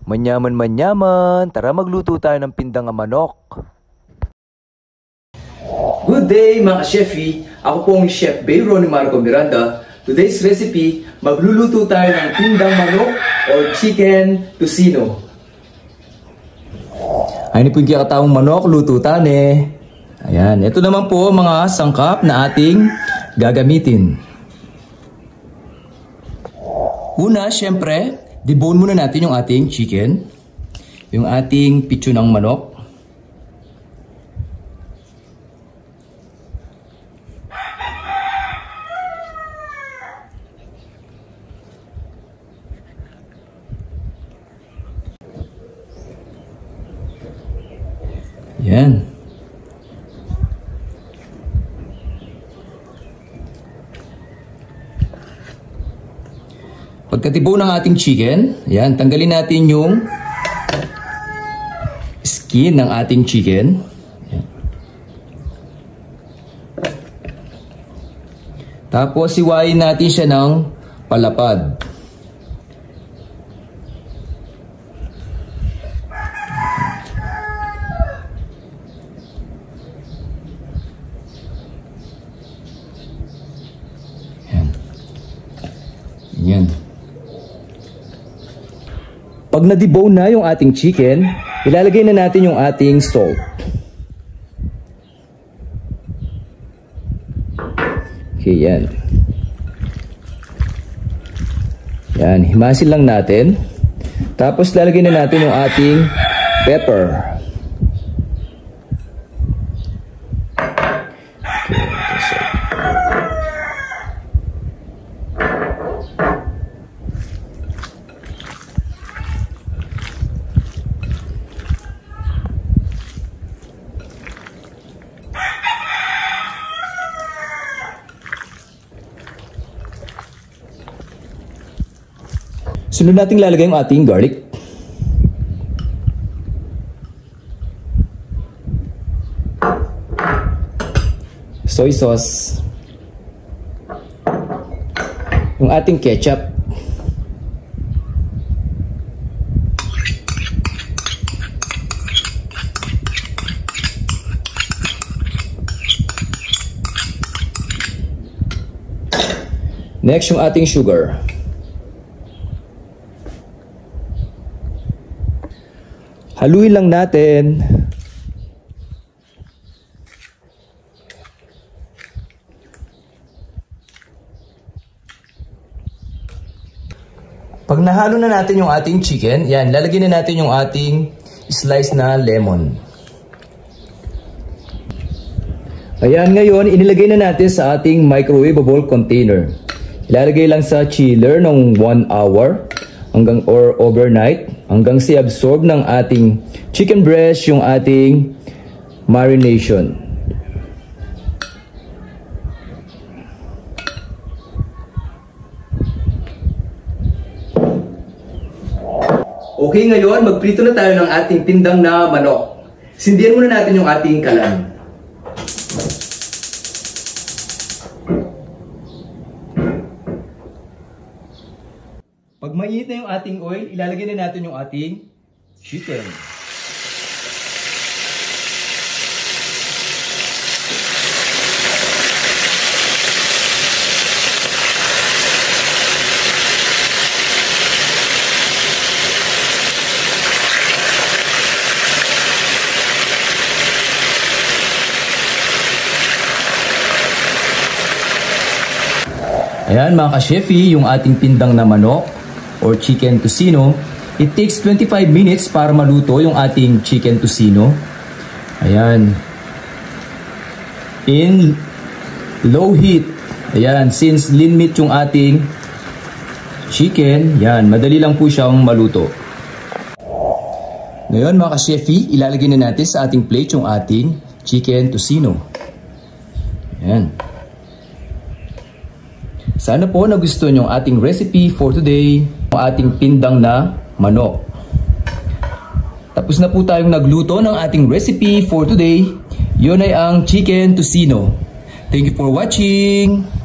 Manyaman, tara magluto tayo ng pindang manok. Good day mga ka-chefi! Ako po ang Chef Bay Ronnie Marco Miranda. Today's recipe, magluluto tayo ng pindang manok or chicken tocino. Ayun po yung kikatawang manok, luto tane. Ayan, ito naman po mga sangkap na ating gagamitin. Una, syempre, debone muna natin yung ating chicken. Yung ating pitso ng manok. Yan. Pagkatibo ng ating chicken, yan, tanggalin natin yung skin ng ating chicken. Yan. Tapos siwain natin siya ng palapad. Yan. Pag na-debone na yung ating chicken, ilalagay na natin yung ating salt. Okay, yan. Yan, himasin lang natin. Tapos lalagay na natin yung ating pepper. Sunod nating lalagay yung ating garlic. Soy sauce. Yung ating ketchup. Next, yung ating sugar. Haluin lang natin. Pag nahalo na natin yung ating chicken, yan, lalagyan na natin yung ating slice na lemon. Ayan, ngayon, inilagay na natin sa ating microwavable container. Ilalagay lang sa chiller ng 1 hour hanggang or overnight hanggang si-absorb ng ating chicken breast yung ating marination. Okay, ngayon magprito na tayo ng ating pindang na manok. Sindihan muna natin yung ating kalan. Pag mainit na yung ating oil, ilalagay na natin yung ating chicken. Ayan mga ka-chefi, yung ating pindang na manok or chicken tocino. It takes 25 minutes para maluto yung ating chicken tocino. Ayan. In low heat. Ayan, since lean meat yung ating chicken, yan, madali lang po siyang maluto. Ngayon mga ka-chefi, ilalagay na natin sa ating plate yung ating chicken tocino. Ayan. Sana po nagustuhan yung ating recipe for today, yung ating pindang na manok. Tapos na po tayong nagluto ng ating recipe for today. Yun ay ang chicken tocino. Thank you for watching!